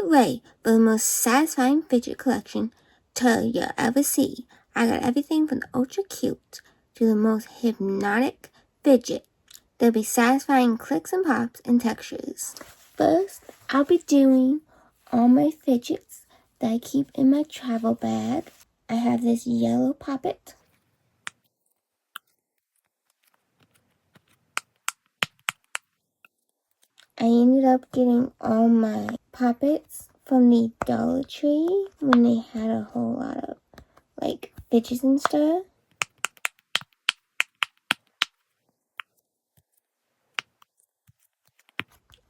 Get ready for the most satisfying fidget collection you'll ever see. I got everything from the ultra cute to the most hypnotic fidget. There'll be satisfying clicks and pops and textures. First, I'll be doing all my fidgets that I keep in my travel bag. I have this yellow poppet. I ended up getting all my poppets from the Dollar Tree when they had a whole lot of like fidgets and stuff.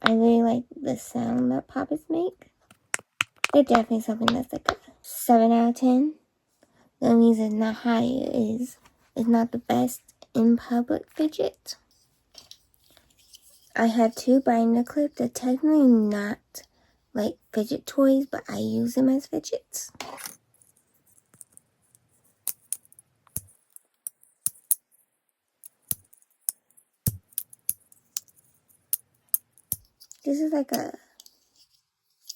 I really like the sound that poppets make. They're definitely something that's like a 7 out of 10. The only reason it's not higher is it's not the best in public fidget. I have 2 binder clips. They're technically not like fidget toys, but I use them as fidgets. This is like a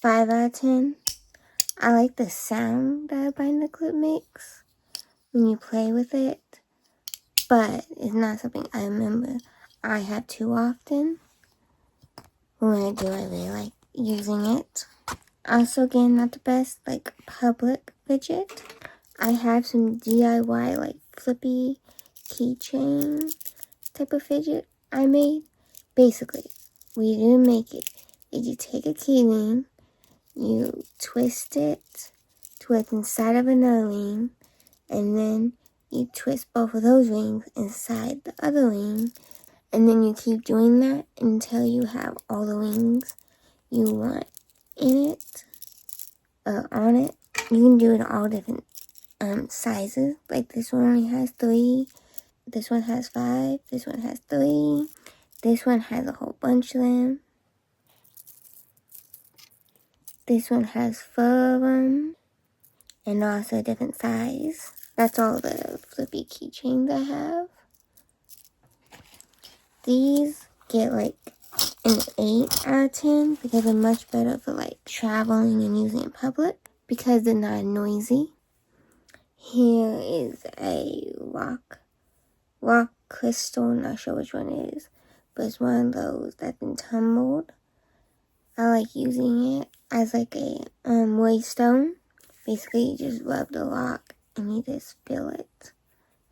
5 out of 10. I like the sound that a binder clip makes when you play with it, but it's not something I remember I have too often. When I do, I really like using it. Also, again, not the best like public fidget. I have some DIY like flippy keychain type of fidget I made. Basically, we didn't make it. If you take a key ring, you twist it to what's inside of another ring, and then you twist both of those rings inside the other ring, and then you keep doing that until you have all the rings you want in it, on it. You can do it all different sizes. Like this one only has 3, this one has 5, this one has 3, this one has a whole bunch of them. This one has 4 of them, and also a different size. That's all the flippy keychains I have. These get like an 8 out of 10 because they're much better for like traveling and using in public because they're not noisy. Here is a rock crystal, not sure which one it is, but it's one of those that's been tumbled. I like using it as like a waystone. Basically, you just rub the rock and you just fill it.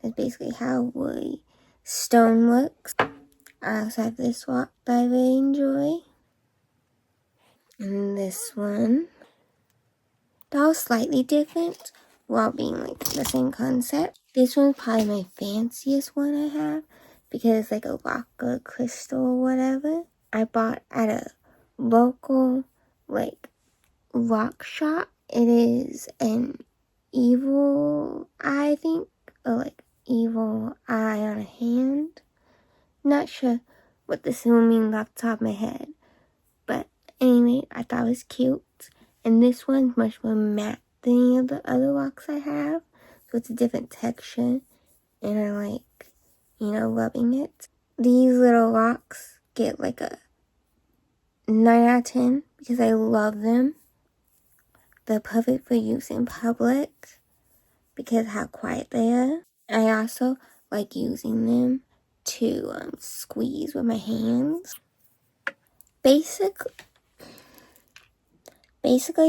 That's basically how woody stone works. I also have this rock that I really enjoy. And this one. They're all slightly different while being like the same concept. This one's probably my fanciest one I have because it's like a rock or crystal or whatever. I bought at a local like rock shop. It is an evil eye, I think, or like evil eye on a hand. Not sure what this will mean off the top of my head, but anyway, I thought it was cute. And this one's much more matte than any of the other rocks I have, so it's a different texture, and I like, rubbing it. These little rocks get like a 9 out of 10 because I love them. They're perfect for use in public because how quiet they are. I also like using them to squeeze with my hands. Basically,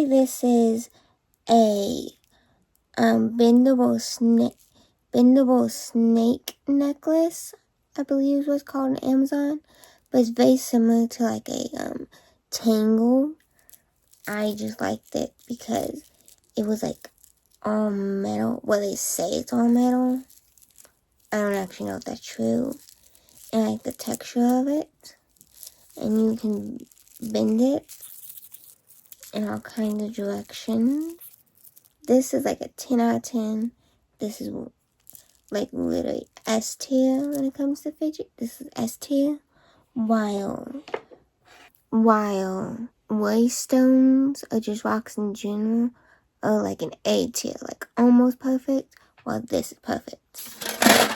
this is a bendable snake necklace, I believe is what's called on Amazon, but it's very similar to like a tangle. I just liked it because it was like all metal. Well, they say it's all metal. I don't actually know if that's true. And I like the texture of it, and you can bend it in all kinds of directions. This is like a 10 out of 10. This is like literally S tier when it comes to fidget. This is S tier. While waystones or just rocks in general are like an A tier, like almost perfect, while this is perfect.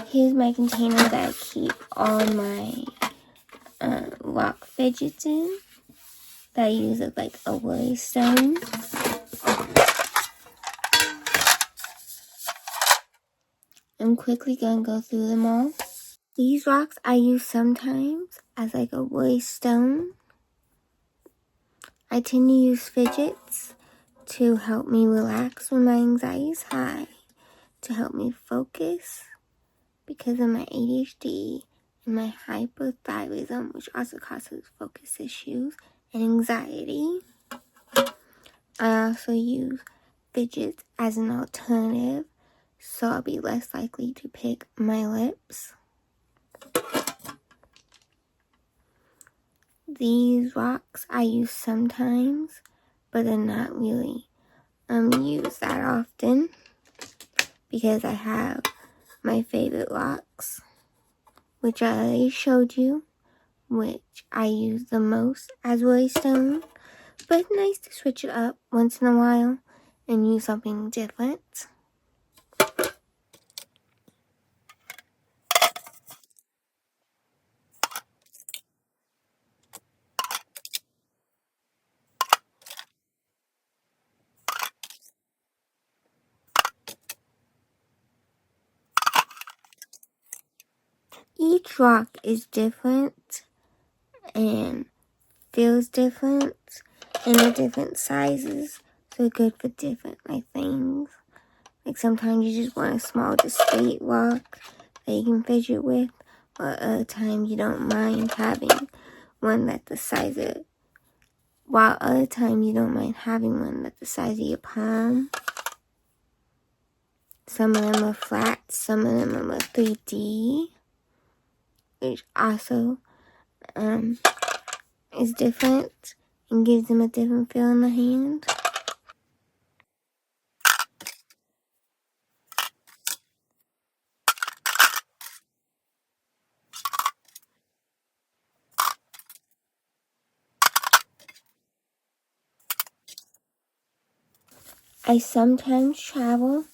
Here's my container that I keep all my rock fidgets in. that I use as like a worry stone. I'm quickly gonna go through them all. These rocks I use sometimes as like a worry stone. I tend to use fidgets to help me relax when my anxiety is high, to help me focus because of my ADHD and my hypothyroidism, which also causes focus issues and anxiety. I also use fidgets as an alternative, so I'll be less likely to pick my lips. These rocks I use sometimes, but they're not really used that often because I have my favorite rocks, which I already showed you, which I use the most as worry stone, but it's nice to switch it up once in a while and use something different. Each rock is different and feels different, and they're different sizes, so good for different things. Like sometimes you just want a small discreet rock that you can fidget with, or other times you don't mind having one that's the size of, while other times you don't mind having one that's the size of your palm. Some of them are flat, some of them are 3D, which also is different and gives them a different feel in the hand. I sometimes travel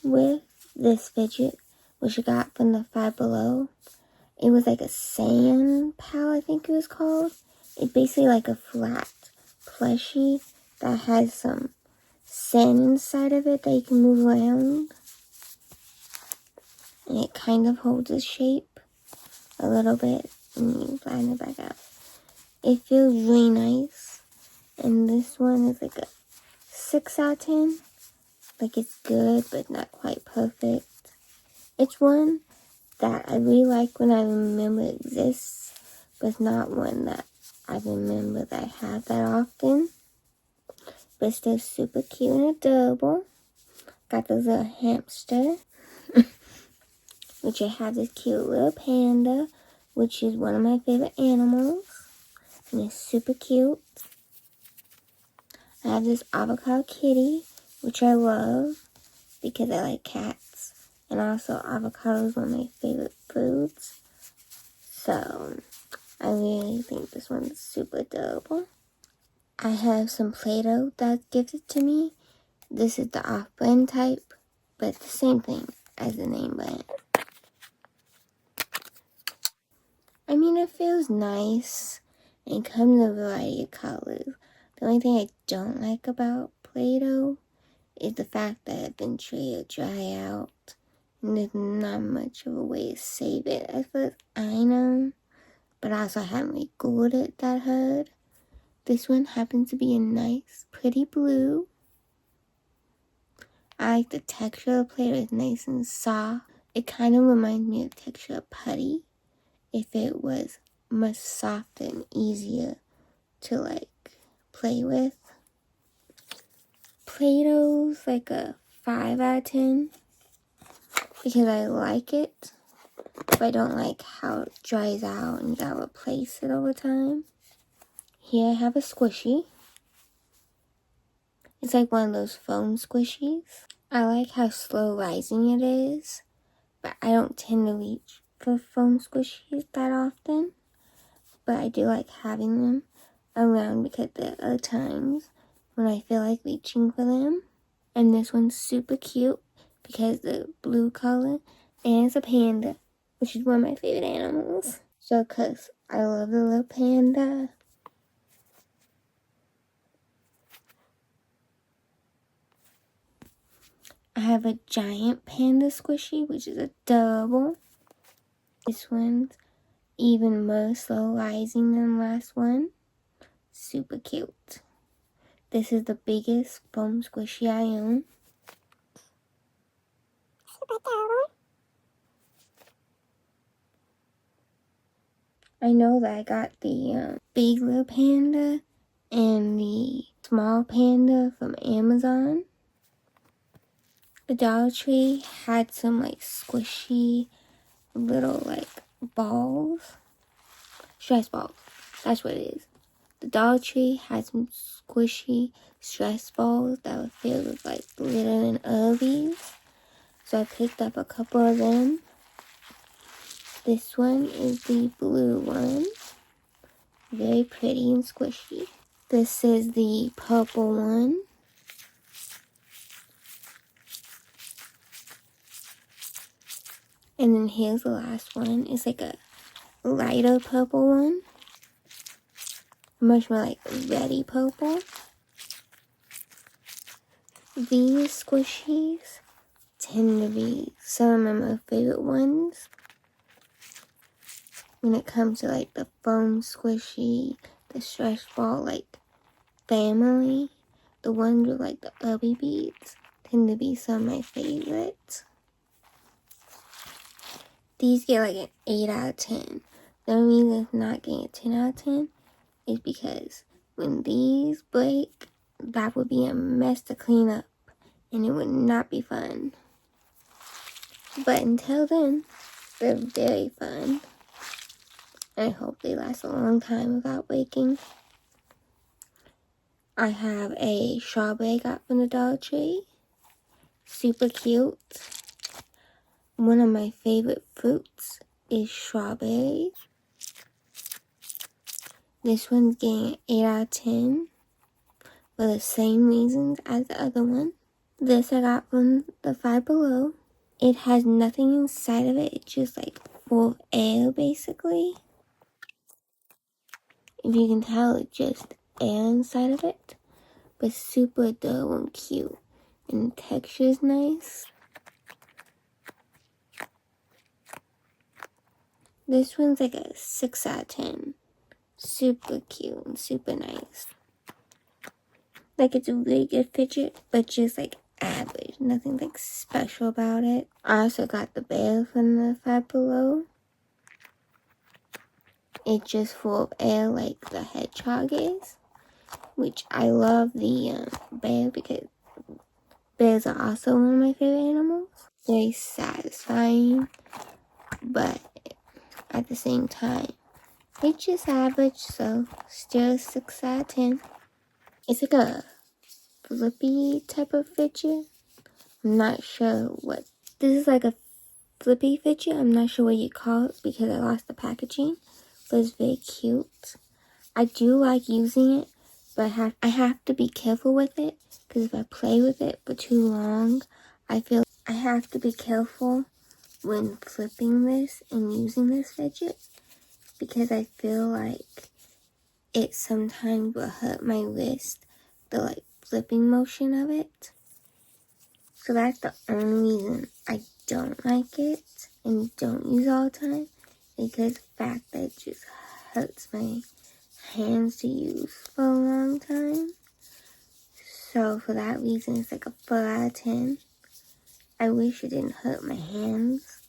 with this fidget, which I got from the Five Below. It was like a sand pal, I think it was called. It's basically like a flat plushie that has some sand inside of it that you can move around. And it kind of holds its shape a little bit, and you flatten it back out. It feels really nice, and this one is like a 6 out of 10. Like it's good, but not quite perfect. It's one that I really like when I remember it exists, but it's not one that I remember that I have that often. But it's still super cute and adorable. Got this little hamster, which I have this cute little panda, which is one of my favorite animals, and it's super cute. I have this avocado kitty, which I love because I like cats, and also avocado is one of my favorite foods. So I really think this one's super adorable. I have some Play-Doh that gifted to me. This is the off-brand type, but it's the same thing as the name brand. I mean, it feels nice and comes in a variety of colors. The only thing I don't like about Play-Doh is the fact that eventually it'll dry out and there's not much of a way to save it as far as I know. But I also haven't really Googled it that hard. This one happens to be a nice, pretty blue. I like the texture of the Play-Doh. It's nice and soft. It kind of reminds me of the texture of putty if it was much softer and easier to play with. Play-Doh's like a 5 out of 10 because I like it, but I don't like how it dries out and you gotta replace it over time. Here I have a squishy. It's like one of those foam squishies. I like how slow rising it is, but I don't tend to reach for foam squishies that often. But I do like having them around because there are times when I feel like reaching for them. And this one's super cute because the blue color, and it's a panda, which is one of my favorite animals. So, cause I love the little panda. have a giant panda squishy, which is adorable. This one's even more slow-rising than the last one. Super cute. This is the biggest foam squishy I own. Super adorable. I know that I got the big little panda and the small panda from Amazon. The Dollar Tree had some like squishy little like balls. Stress balls. That's what it is. The Dollar Tree had some squishy stress balls that were filled with like glitter and Urbies. So I picked up a couple of them. This one is the blue one. Very pretty and squishy. This is the purple one. And then here's the last one. It's like a lighter purple one. Much more like reddy purple. These squishies tend to be some of my favorite ones. When it comes to like the foam squishy, the stress ball like family, the ones with like the Urby beads tend to be some of my favorites. These get like an 8 out of 10. The only reason it's not getting a 10 out of 10 is because when these break, that would be a mess to clean up and it would not be fun. But until then, they're very fun. I hope they last a long time without breaking. I have a strawberry I got from the Dollar Tree. Super cute. One of my favorite fruits is strawberries. This one's getting an 8 out of 10 for the same reasons as the other one. This I got from the Five Below. It has nothing inside of it. It's just like full of air basically. If you can tell, it's just air inside of it. But super adorable and cute. And the texture is nice. This one's like a 6 out of 10. Super cute and super nice. Like it's a really good fidget, but just like average. Nothing like special about it. I also got the bear from the Five Below. It's just full of air like the hedgehog is. Which I love the bear because bears are also one of my favorite animals. Very satisfying, but at the same time, it's just average, so still 6 out of 10. It's like a flippy type of fidget. I'm not sure what. This is like a flippy fidget. I'm not sure what you call it because I lost the packaging, but it's very cute. I do like using it, but I have to be careful with it because if I play with it for too long, I feel I have to be careful when flipping this and using this fidget because I feel like it sometimes will hurt my wrist, the like flipping motion of it. So that's the only reason I don't like it and don't use all the time because the fact that it just hurts my hands to use for a long time. So for that reason, it's like a 4 out of 10. I wish it didn't hurt my hands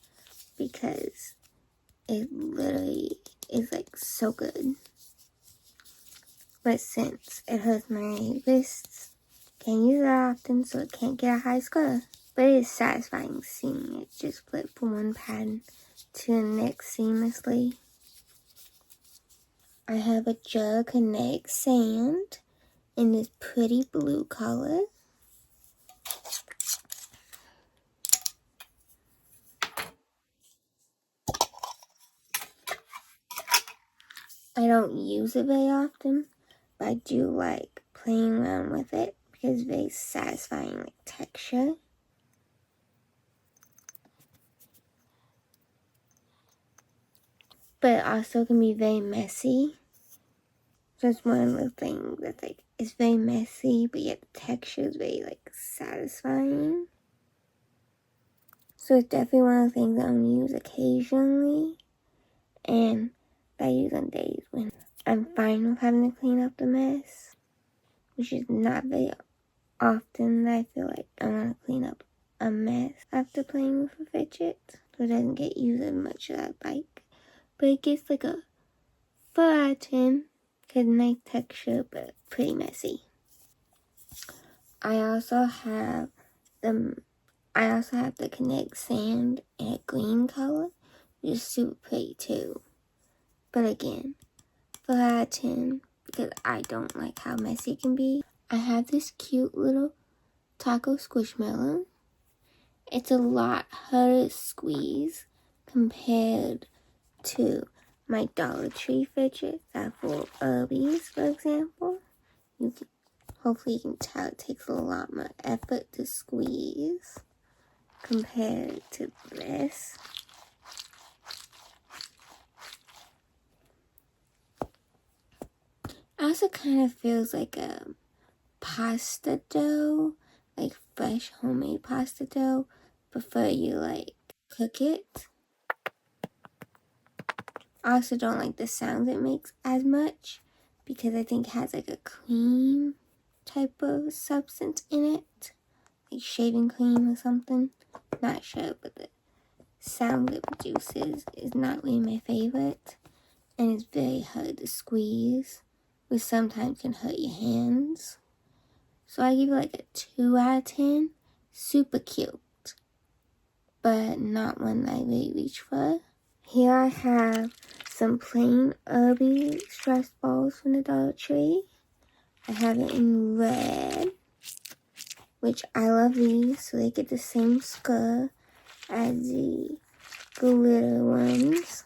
because it literally is like so good. But since it hurts my wrists, can't use it often, so it can't get a high score. But it is satisfying seeing it just flip from one pattern to the next seamlessly. I have a jar of kinetic sand in this pretty blue color. I don't use it very often, but I do like playing around with it because it's very satisfying like texture. But it also can be very messy. So it's one of the things that's like, it's very messy, but yet the texture is very like satisfying. So it's definitely one of the things I'm gonna use occasionally, and that I use on days when I'm fine with having to clean up the mess, which is not very often that I feel like I want to clean up a mess after playing with a fidget. So it doesn't get used as much as I'd like. But it gets like a 4 out of 10. Because nice texture, but pretty messy. I also have the Connect Sand in a green color, which is super pretty too. But again, 4 out of 10 because I don't like how messy it can be. I have this cute little taco squishmallow. It's a lot harder to squeeze compared to my Dollar Tree fidget that for Urbies, for example. Hopefully you can tell it takes a lot more effort to squeeze compared to this. It also kind of feels like a pasta dough, like fresh homemade pasta dough, before you like cook it. I also don't like the sound it makes as much because I think it has like a cream type of substance in it, like shaving cream or something. Not sure, but the sound it produces is not really my favorite, and it's very hard to squeeze, which sometimes can hurt your hands. So I give it like a 2 out of 10. Super cute, but not one I really reach for. Here I have some plain Irby stress balls from the Dollar Tree. I have it in red, which I love these, so they get the same score as the glitter ones.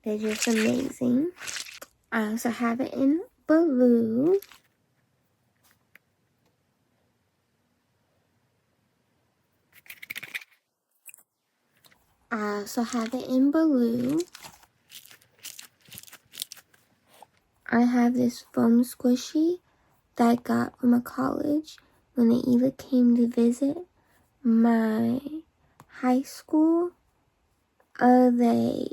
They're just amazing. I also have it in blue. I also have it in blue. I have this foam squishy that I got from a college when they either came to visit my high school or they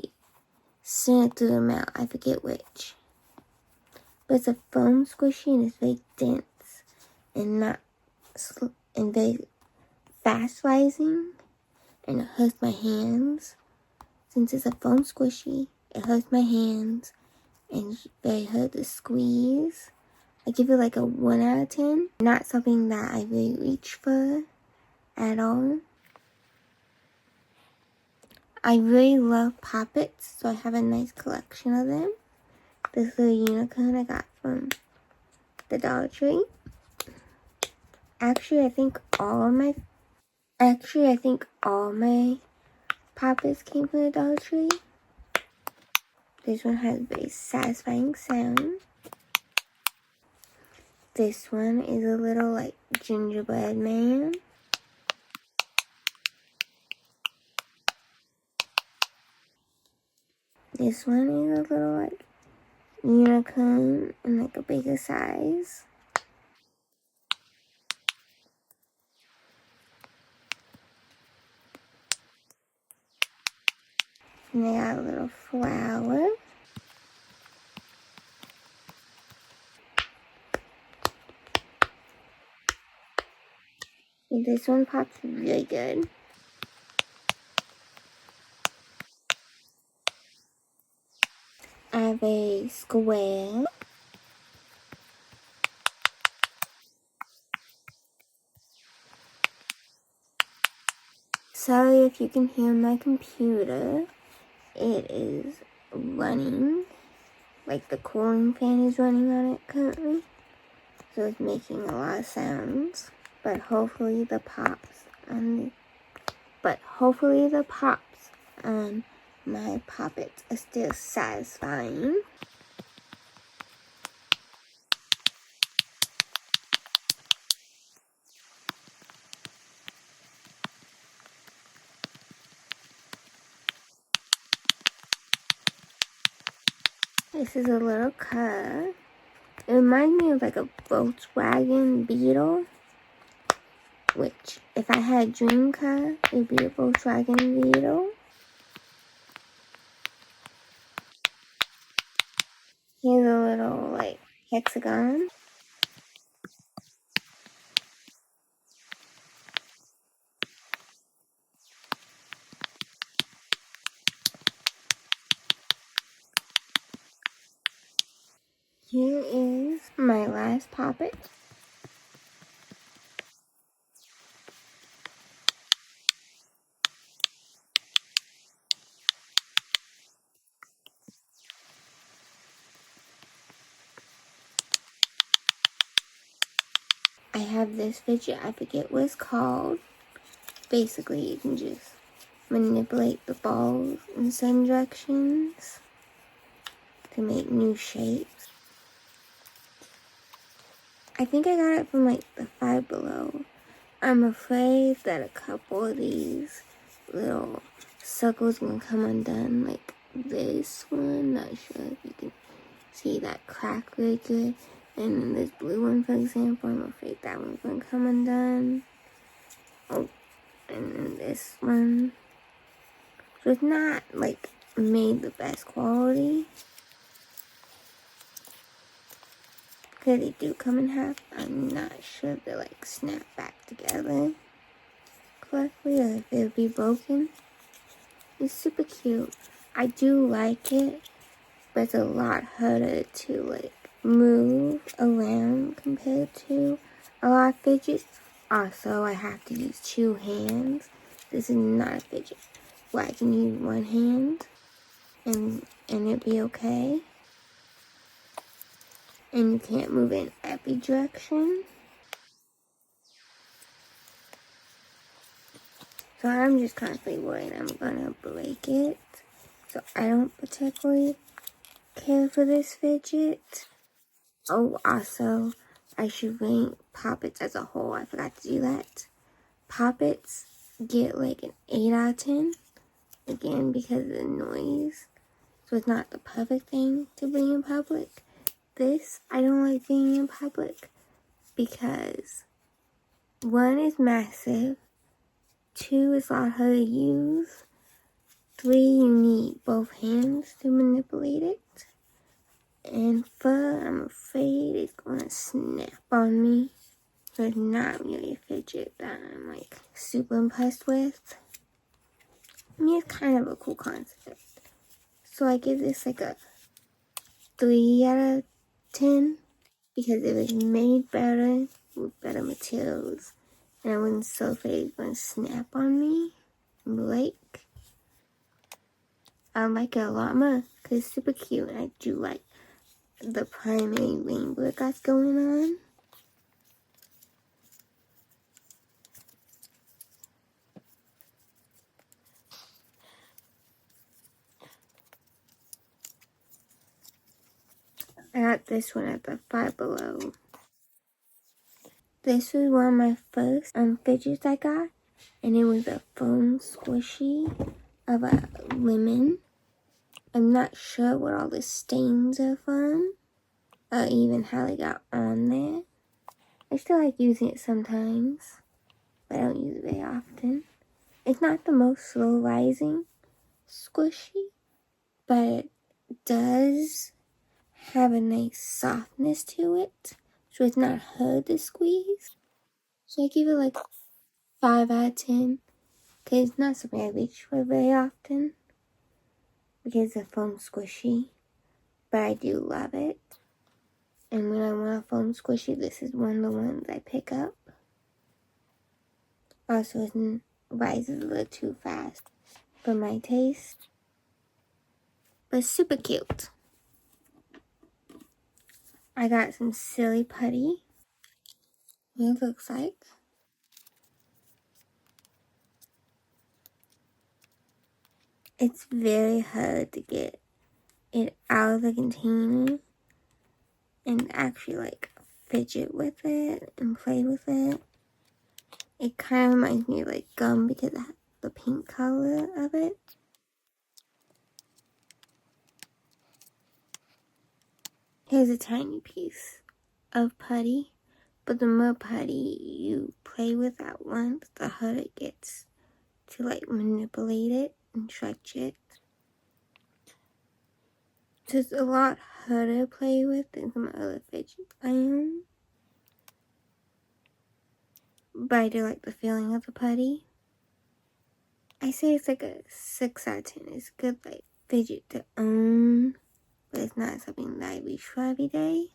sent it through the mail. I forget which. But it's a foam squishy and it's very dense and very fast rising, and it hurts my hands. Since it's a foam squishy, it hurts my hands and it's very hard to squeeze. I give it like a 1 out of 10. Not something that I really reach for at all. I really love poppets, so I have a nice collection of them. This little unicorn I got from the Dollar Tree. Actually, I think all my poppets came from the Dollar Tree. This one has a very satisfying sound. This one is a little like gingerbread man. This one is a little like unicorn in like a bigger size. And they got a little flower. And this one pops really good. I have a square. Sorry if you can hear my computer. It is running. Like the cooling fan is running on it currently. So it's making a lot of sounds. But hopefully the pops on my poppets are still satisfying. This is a little car. It reminds me of like a Volkswagen Beetle. which if I had a dream car, it would be a Volkswagen Beetle. Here's a little, like, hexagon. Here is my last poppet. I have this fidget, I forget what it's called. Basically, you can just manipulate the balls in some directions to make new shapes. I think I got it from like the Five Below. I'm afraid that a couple of these little circles gonna come undone, like this one. Not sure if you can see that crack really good. And then this blue one, for example, I'm afraid that one's gonna come undone. Oh, and then this one. So it's not like made the best quality, because they do come in half. I'm not sure if they like snap back together correctly or if it would be broken. It's super cute. I do like it, but it's a lot harder to like move around compared to a lot of fidgets. Also, I have to use 2 hands. This is not a fidget where I can use 1 hand and it'd be okay. And you can't move in every direction. So I'm just constantly worried I'm gonna break it. So I don't particularly care for this fidget. Oh, also, I should rank poppets as a whole. I forgot to do that. Poppets get like an 8 out of 10. Again, because of the noise. So it's not the perfect thing to bring in public. This, I don't like being in public because 1 is massive, 2 is a lot harder to use, 3 you need both hands to manipulate it, and 4 I'm afraid it's gonna snap on me. So it's not really a fidget that I'm like super impressed with. I mean, it's kind of a cool concept. So I give this like a 3 out of 10. Because it was made better with better materials, and I wasn't so afraid it was gonna snap on me. Like, I like it a lot more because it's super cute, and I do like the primary rainbow it got going on. I got this one at the Five Below. This was one of my first fidgets I got, and it was a foam squishy of a lemon. I'm not sure what all the stains are from, or even how they got on there. I still like using it sometimes, but I don't use it very often. It's not the most slow rising squishy, but it does have a nice softness to it, so it's not hard to squeeze. So I give it like 5 out of 10, because it's not something I reach for very often, because it's a foam squishy, but I do love it. And when I want a foam squishy, this is one of the ones I pick up. Also, it rises a little too fast for my taste, but super cute. I got some silly putty. What it looks like. It's very hard to get it out of the container and actually like fidget with it and play with it. It kind of reminds me of like gum because of the pink color of it. Here's a tiny piece of putty, but the more putty you play with at once, the harder it gets to like manipulate it and stretch it. So it's a lot harder to play with than some other fidgets I own. But I do like the feeling of the putty. I say it's like a 6 out of 10. It's a good like fidget to own, but it's not something that I reach for every day.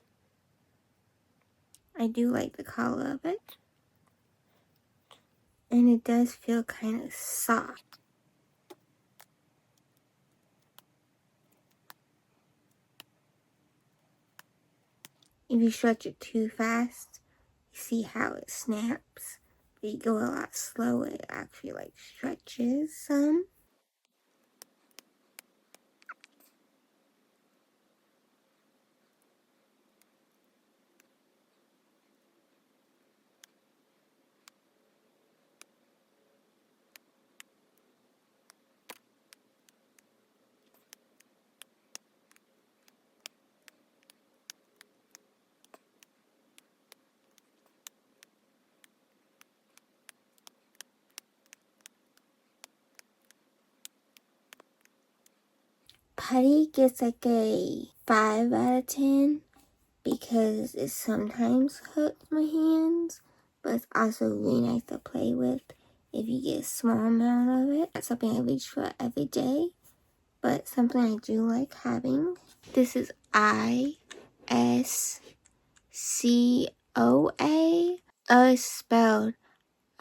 I do like the color of it. And it does feel kind of soft. If you stretch it too fast, you see how it snaps. But you go a lot slower, it actually like stretches some. Putty gets like a 5 out of 10 because it sometimes hurts my hands, but it's also really nice to play with if you get a small amount of it. That's something I reach for every day, but something I do like having. This is ISCOA. Spelled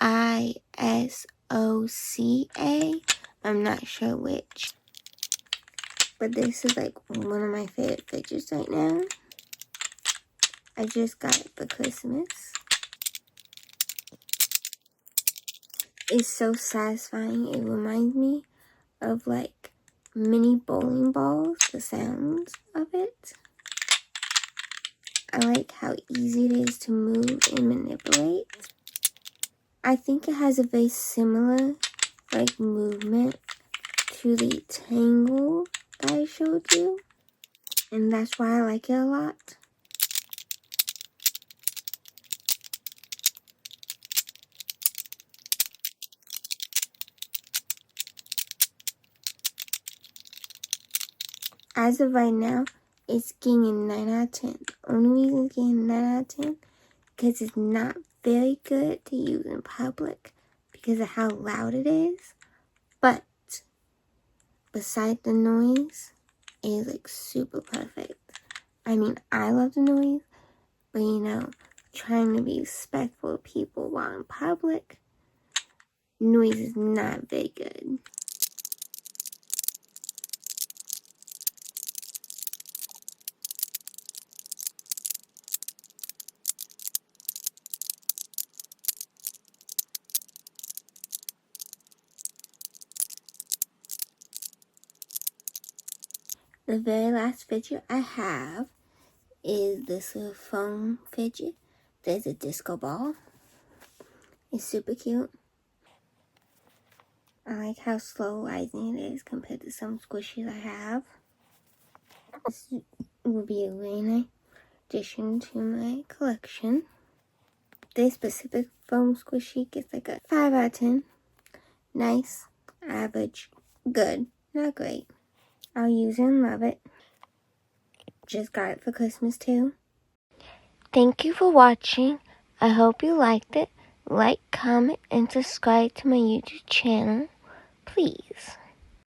ISOCA. I'm not sure which. But this is like one of my favorite fidgets right now. I just got it for Christmas. It's so satisfying. It reminds me of like mini bowling balls, the sounds of it. I like how easy it is to move and manipulate. I think it has a very similar like movement to the tangle that I showed you. And that's why I like it a lot. As of right now, it's getting a 9 out of 10. The only reason it's getting a 9 out of 10 because it's not very good to use in public because of how loud it is. But besides the noise, it is like super perfect. I mean, I love the noise, but you know, trying to be respectful of people while in public, noise is not very good. The very last fidget I have is this little foam fidget. There's a disco ball. It's super cute. I like how slow rising it is compared to some squishies I have. This will be a really nice addition to my collection. This specific foam squishy gets like a 5 out of 10. Nice, average, good, not great. I'll use it and love it. Just got it for Christmas too. Thank you for watching. I hope you liked it. Like, comment, and subscribe to my YouTube channel, please.